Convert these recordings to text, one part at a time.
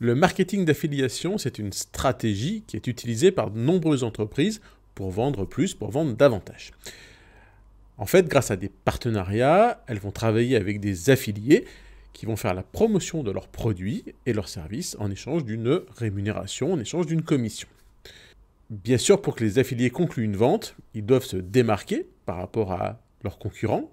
Le marketing d'affiliation, c'est une stratégie qui est utilisée par de nombreuses entreprises pour vendre plus, pour vendre davantage. En fait, grâce à des partenariats, elles vont travailler avec des affiliés qui vont faire la promotion de leurs produits et leurs services en échange d'une rémunération, en échange d'une commission. Bien sûr, pour que les affiliés concluent une vente, ils doivent se démarquer par rapport à leurs concurrents.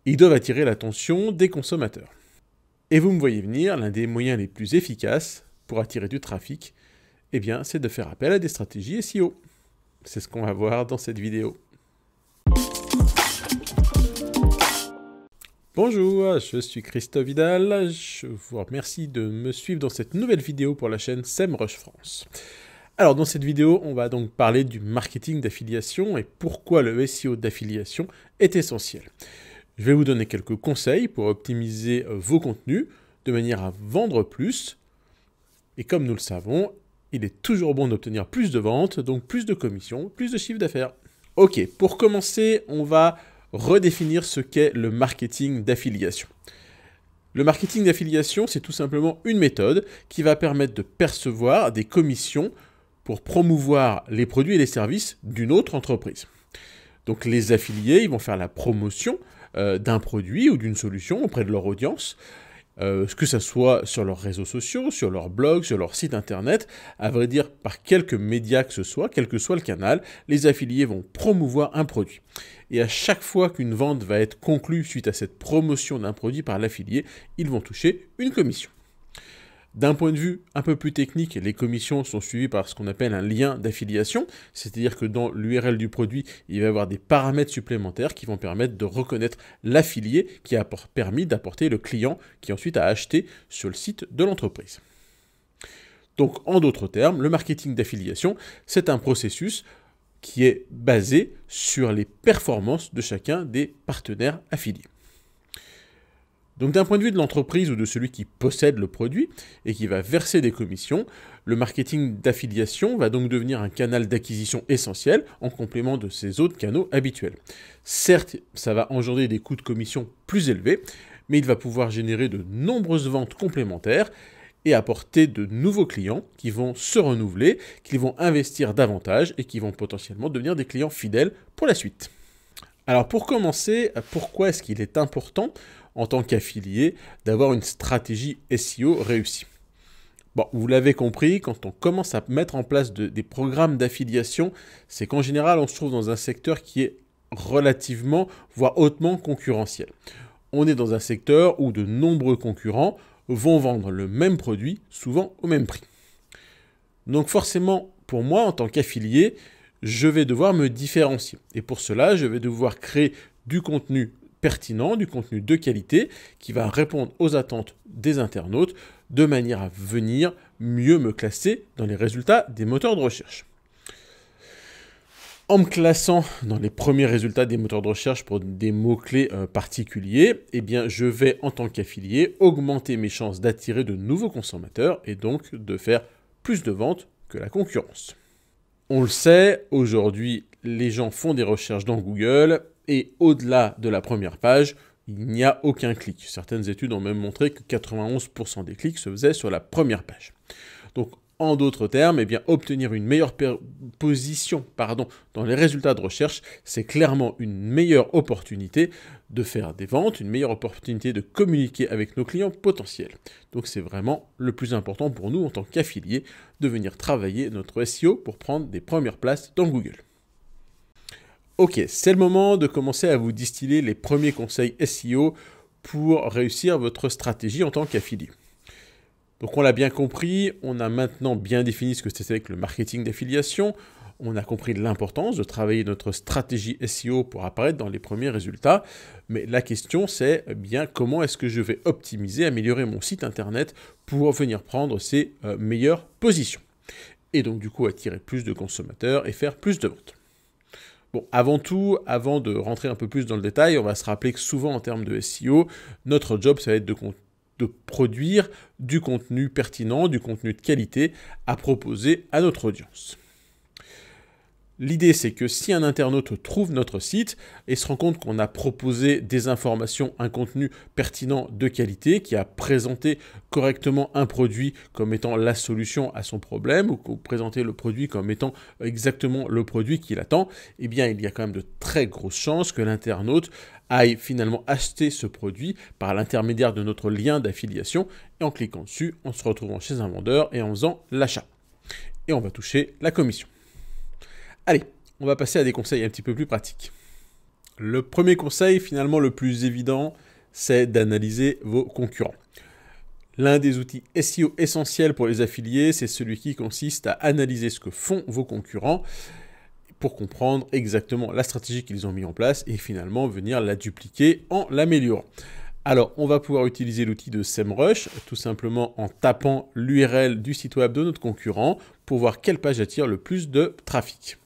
Ils doivent attirer l'attention des consommateurs. Et vous me voyez venir, l'un des moyens les plus efficaces pour attirer du trafic, eh bien, c'est de faire appel à des stratégies SEO. C'est ce qu'on va voir dans cette vidéo. Bonjour, je suis Christophe Vidal. Je vous remercie de me suivre dans cette nouvelle vidéo pour la chaîne SEMrush France. Alors, dans cette vidéo, on va donc parler du marketing d'affiliation et pourquoi le SEO d'affiliation est essentiel. Je vais vous donner quelques conseils pour optimiser vos contenus de manière à vendre plus. Et comme nous le savons, il est toujours bon d'obtenir plus de ventes, donc plus de commissions, plus de chiffre d'affaires. Ok, pour commencer, on va redéfinir ce qu'est le marketing d'affiliation. Le marketing d'affiliation, c'est tout simplement une méthode qui va permettre de percevoir des commissions pour promouvoir les produits et les services d'une autre entreprise. Donc les affiliés, ils vont faire la promotion d'un produit ou d'une solution auprès de leur audience, que ce soit sur leurs réseaux sociaux, sur leur blog, sur leur site internet, à vrai dire par quelque média que ce soit, quel que soit le canal, les affiliés vont promouvoir un produit. Et à chaque fois qu'une vente va être conclue suite à cette promotion d'un produit par l'affilié, ils vont toucher une commission. D'un point de vue un peu plus technique, les commissions sont suivies par ce qu'on appelle un lien d'affiliation, c'est-à-dire que dans l'URL du produit, il va y avoir des paramètres supplémentaires qui vont permettre de reconnaître l'affilié qui a permis d'apporter le client qui ensuite a acheté sur le site de l'entreprise. Donc en d'autres termes, le marketing d'affiliation, c'est un processus qui est basé sur les performances de chacun des partenaires affiliés. Donc d'un point de vue de l'entreprise ou de celui qui possède le produit et qui va verser des commissions, le marketing d'affiliation va donc devenir un canal d'acquisition essentiel en complément de ses autres canaux habituels. Certes, ça va engendrer des coûts de commission plus élevés, mais il va pouvoir générer de nombreuses ventes complémentaires et apporter de nouveaux clients qui vont se renouveler, qui vont investir davantage et qui vont potentiellement devenir des clients fidèles pour la suite. Alors pour commencer, pourquoi est-ce qu'il est important en tant qu'affilié d'avoir une stratégie SEO réussie? Bon, vous l'avez compris, quand on commence à mettre en place des programmes d'affiliation, c'est qu'en général, on se trouve dans un secteur qui est relativement, voire hautement concurrentiel. On est dans un secteur où de nombreux concurrents vont vendre le même produit, souvent au même prix. Donc forcément, pour moi, en tant qu'affilié, je vais devoir me différencier. Et pour cela, je vais devoir créer du contenu pertinent, du contenu de qualité, qui va répondre aux attentes des internautes, de manière à venir mieux me classer dans les résultats des moteurs de recherche. En me classant dans les premiers résultats des moteurs de recherche pour des mots-clés particuliers, eh bien, je vais, en tant qu'affilié, augmenter mes chances d'attirer de nouveaux consommateurs et donc de faire plus de ventes que la concurrence. On le sait, aujourd'hui, les gens font des recherches dans Google et au-delà de la première page, il n'y a aucun clic. Certaines études ont même montré que 91% des clics se faisaient sur la première page. Donc, en d'autres termes, eh bien, obtenir une meilleure position dans les résultats de recherche, c'est clairement une meilleure opportunité de faire des ventes, une meilleure opportunité de communiquer avec nos clients potentiels. Donc c'est vraiment le plus important pour nous en tant qu'affiliés de venir travailler notre SEO pour prendre des premières places dans Google. Ok, c'est le moment de commencer à vous distiller les premiers conseils SEO pour réussir votre stratégie en tant qu'affilié. Donc on l'a bien compris, on a maintenant bien défini ce que c'était que le marketing d'affiliation, on a compris l'importance de travailler notre stratégie SEO pour apparaître dans les premiers résultats, mais la question c'est bien comment est-ce que je vais optimiser, améliorer mon site internet pour venir prendre ces meilleures positions. Et donc du coup attirer plus de consommateurs et faire plus de ventes. Bon, avant tout, avant de rentrer un peu plus dans le détail, on va se rappeler que souvent en termes de SEO, notre job ça va être de produire du contenu pertinent, du contenu de qualité à proposer à notre audience. L'idée, c'est que si un internaute trouve notre site et se rend compte qu'on a proposé des informations, un contenu pertinent de qualité, qui a présenté correctement un produit comme étant la solution à son problème, ou présenté le produit comme étant exactement le produit qu'il attend, eh bien, il y a quand même de très grosses chances que l'internaute aille finalement acheter ce produit par l'intermédiaire de notre lien d'affiliation, et en cliquant dessus, en se retrouvant chez un vendeur et en faisant l'achat. Et on va toucher la commission. Allez, on va passer à des conseils un petit peu plus pratiques. Le premier conseil, finalement le plus évident, c'est d'analyser vos concurrents. L'un des outils SEO essentiels pour les affiliés, c'est celui qui consiste à analyser ce que font vos concurrents pour comprendre exactement la stratégie qu'ils ont mis en place et finalement venir la dupliquer en l'améliorant. Alors, on va pouvoir utiliser l'outil de SEMrush, tout simplement en tapant l'URL du site web de notre concurrent pour voir quelle page attire le plus de trafic.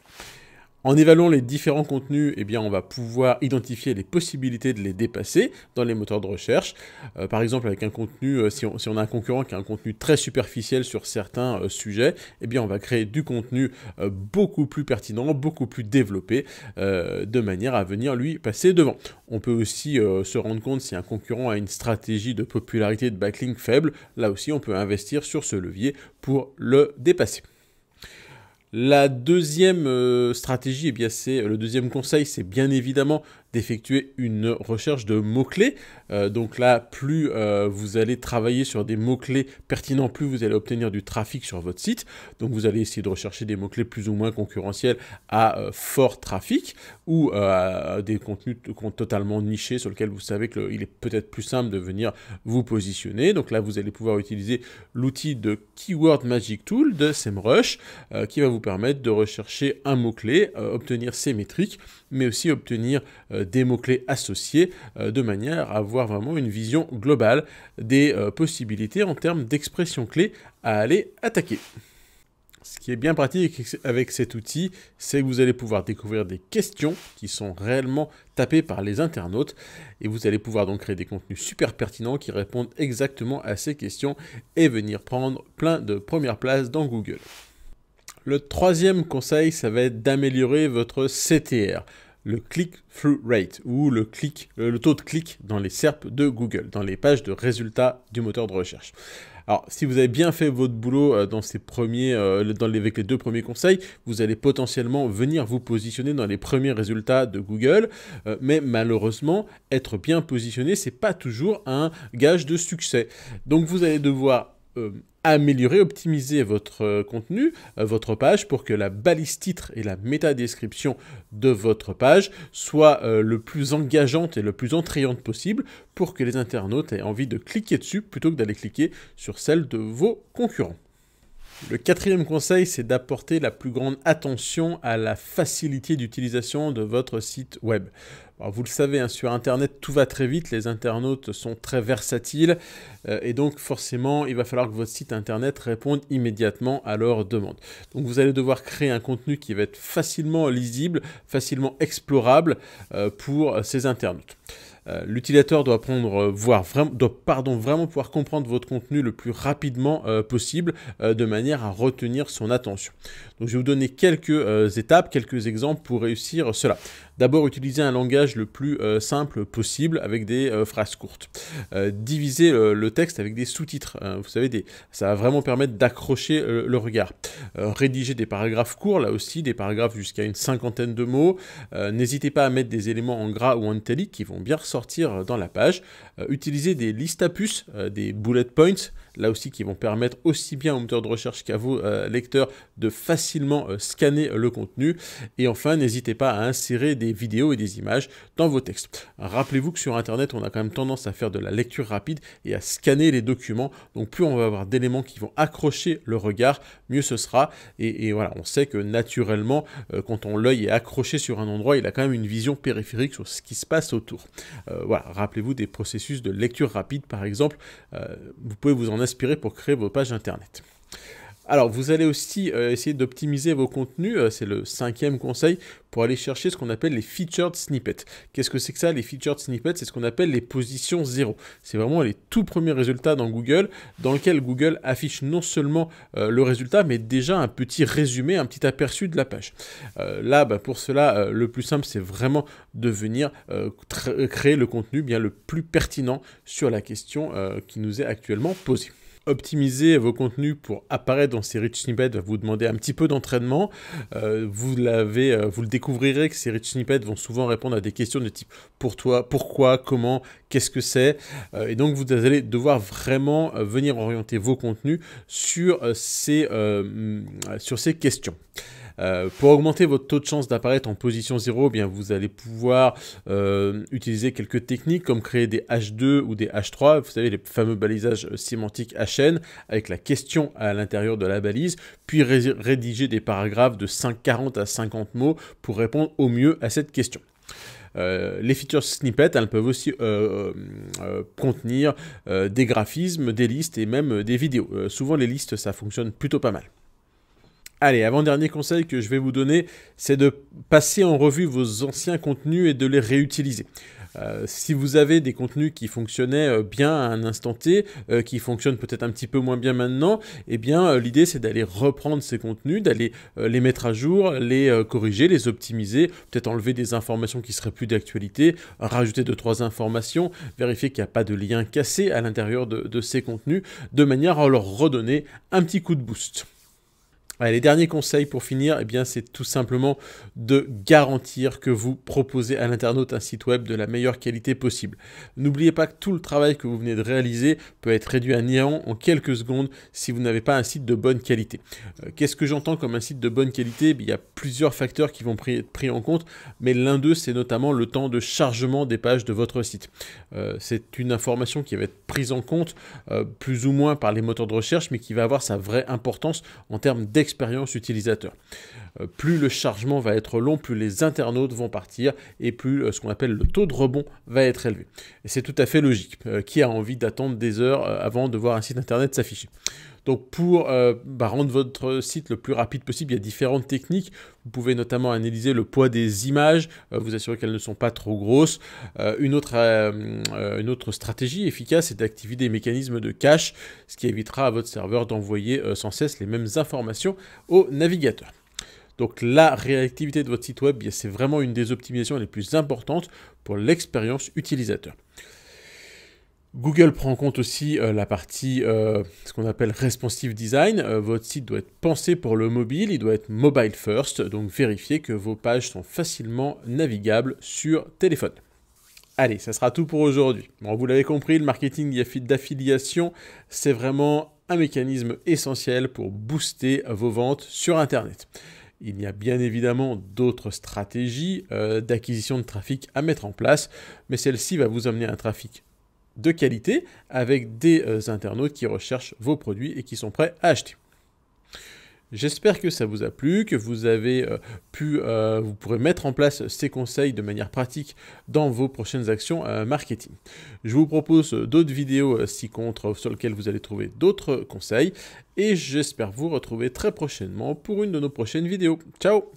En évaluant les différents contenus, eh bien, on va pouvoir identifier les possibilités de les dépasser dans les moteurs de recherche. Par exemple, avec un contenu, si on a un concurrent qui a un contenu très superficiel sur certains sujets, eh bien, on va créer du contenu beaucoup plus pertinent, beaucoup plus développé, de manière à venir lui passer devant. On peut aussi se rendre compte si un concurrent a une stratégie de popularité de backlink faible. Là aussi, on peut investir sur ce levier pour le dépasser. La deuxième stratégie, eh bien le deuxième conseil, c'est bien évidemment d'effectuer une recherche de mots-clés. Donc là, plus vous allez travailler sur des mots-clés pertinents, plus vous allez obtenir du trafic sur votre site. Donc vous allez essayer de rechercher des mots-clés plus ou moins concurrentiels à fort trafic ou à des contenus totalement nichés sur lesquels vous savez qu'il est peut-être plus simple de venir vous positionner. Donc là, vous allez pouvoir utiliser l'outil de Keyword Magic Tool de SEMrush qui va vous permettre de rechercher un mot-clé, obtenir ses métriques, mais aussi obtenir des mots-clés associés de manière à avoir vraiment une vision globale des possibilités en termes d'expressions clés à aller attaquer. Ce qui est bien pratique avec cet outil, c'est que vous allez pouvoir découvrir des questions qui sont réellement tapées par les internautes et vous allez pouvoir donc créer des contenus super pertinents qui répondent exactement à ces questions et venir prendre plein de premières places dans Google. Le troisième conseil, ça va être d'améliorer votre CTR, le click-through rate, ou le taux de clic dans les SERP de Google, dans les pages de résultats du moteur de recherche. Alors, si vous avez bien fait votre boulot dans avec les deux premiers conseils, vous allez potentiellement venir vous positionner dans les premiers résultats de Google, mais malheureusement, être bien positionné, c'est pas toujours un gage de succès. Donc, vous allez devoir améliorer, optimiser votre contenu, votre page pour que la balise titre et la métadescription de votre page soient le plus engageante et le plus attrayante possible pour que les internautes aient envie de cliquer dessus plutôt que d'aller cliquer sur celle de vos concurrents. Le quatrième conseil, c'est d'apporter la plus grande attention à la facilité d'utilisation de votre site web. Alors, vous le savez, hein, sur Internet, tout va très vite, les internautes sont très versatiles et donc forcément, il va falloir que votre site Internet réponde immédiatement à leurs demandes. Donc, vous allez devoir créer un contenu qui va être facilement lisible, facilement explorable pour ces internautes. L'utilisateur doit vraiment pouvoir comprendre votre contenu le plus rapidement possible de manière à retenir son attention. Donc je vais vous donner quelques étapes, quelques exemples pour réussir cela. D'abord, utilisez un langage le plus simple possible avec des phrases courtes. Divisez le texte avec des sous-titres. Vous savez, ça va vraiment permettre d'accrocher le regard. Rédigez des paragraphes courts, là aussi, des paragraphes jusqu'à une cinquantaine de mots. N'hésitez pas à mettre des éléments en gras ou en italique qui vont bien ressortir dans la page. Utilisez des listes à puces, des bullet points, là aussi qui vont permettre aussi bien aux moteurs de recherche qu'à vos lecteurs de facilement scanner le contenu. Et enfin, n'hésitez pas à insérer des vidéos et des images dans vos textes. Rappelez-vous que sur Internet, on a quand même tendance à faire de la lecture rapide et à scanner les documents. Donc plus on va avoir d'éléments qui vont accrocher le regard, mieux ce sera. Et voilà, on sait que naturellement, quand l'œil est accroché sur un endroit, il a quand même une vision périphérique sur ce qui se passe autour. Voilà, rappelez-vous des processus de lecture rapide, par exemple. Vous pouvez vous en inspirer pour créer vos pages Internet. Alors, vous allez aussi essayer d'optimiser vos contenus, c'est le 5e conseil, pour aller chercher ce qu'on appelle les featured snippets. Qu'est-ce que c'est que ça, les featured snippets? C'est ce qu'on appelle les positions 0. C'est vraiment les tout premiers résultats dans Google, dans lequel Google affiche non seulement le résultat, mais déjà un petit résumé, un petit aperçu de la page. Là, pour cela, le plus simple, c'est vraiment de venir créer le contenu bien le plus pertinent sur la question qui nous est actuellement posée. Optimiser vos contenus pour apparaître dans ces rich snippets va vous demander un petit peu d'entraînement. Vous le découvrirez que ces rich snippets vont souvent répondre à des questions de type pour toi, pourquoi, comment, qu'est-ce que c'est. Et donc vous allez devoir vraiment venir orienter vos contenus sur ces questions. Pour augmenter votre taux de chance d'apparaître en position 0, bien vous allez pouvoir utiliser quelques techniques comme créer des H2 ou des H3, vous savez les fameux balisages sémantiques HN avec la question à l'intérieur de la balise, puis rédiger des paragraphes de 40 à 50 mots pour répondre au mieux à cette question. Les feature snippets, elles peuvent aussi contenir des graphismes, des listes et même des vidéos. Souvent les listes ça fonctionne plutôt pas mal. Allez, avant-dernier conseil que je vais vous donner, c'est de passer en revue vos anciens contenus et de les réutiliser. Si vous avez des contenus qui fonctionnaient bien à un instant T, qui fonctionnent peut-être un petit peu moins bien maintenant, eh bien l'idée c'est d'aller reprendre ces contenus, d'aller les mettre à jour, les corriger, les optimiser, peut-être enlever des informations qui seraient plus d'actualité, rajouter 2-3 informations, vérifier qu'il n'y a pas de lien cassé à l'intérieur de ces contenus, de manière à leur redonner un petit coup de boost. Allez, les derniers conseils pour finir, eh bien, c'est tout simplement de garantir que vous proposez à l'internaute un site web de la meilleure qualité possible. N'oubliez pas que tout le travail que vous venez de réaliser peut être réduit à néant en quelques secondes si vous n'avez pas un site de bonne qualité. Qu'est-ce que j'entends comme un site de bonne qualité? Il y a plusieurs facteurs qui vont être pris en compte, mais l'un d'eux, c'est notamment le temps de chargement des pages de votre site. C'est une information qui va être prise en compte plus ou moins par les moteurs de recherche, mais qui va avoir sa vraie importance en termes d'expérience utilisateur. Plus le chargement va être long, plus les internautes vont partir et plus ce qu'on appelle le taux de rebond va être élevé. Et c'est tout à fait logique. Qui a envie d'attendre des heures avant de voir un site internet s'afficher? Donc pour rendre votre site le plus rapide possible, il y a différentes techniques. Vous pouvez notamment analyser le poids des images, vous assurer qu'elles ne sont pas trop grosses. Une autre stratégie efficace, c'est d'activer des mécanismes de cache, ce qui évitera à votre serveur d'envoyer sans cesse les mêmes informations au navigateur. Donc la réactivité de votre site web, c'est vraiment une des optimisations les plus importantes pour l'expérience utilisateur. Google prend en compte aussi la partie, ce qu'on appelle responsive design. Votre site doit être pensé pour le mobile, il doit être mobile first, donc vérifiez que vos pages sont facilement navigables sur téléphone. Allez, ça sera tout pour aujourd'hui. Bon, vous l'avez compris, le marketing d'affiliation, c'est vraiment un mécanisme essentiel pour booster vos ventes sur Internet. Il y a bien évidemment d'autres stratégies d'acquisition de trafic à mettre en place, mais celle-ci va vous amener un trafic de qualité avec des internautes qui recherchent vos produits et qui sont prêts à acheter. J'espère que ça vous a plu, que vous avez vous pourrez mettre en place ces conseils de manière pratique dans vos prochaines actions marketing. Je vous propose d'autres vidéos ci-contre sur lesquelles vous allez trouver d'autres conseils et j'espère vous retrouver très prochainement pour une de nos prochaines vidéos. Ciao!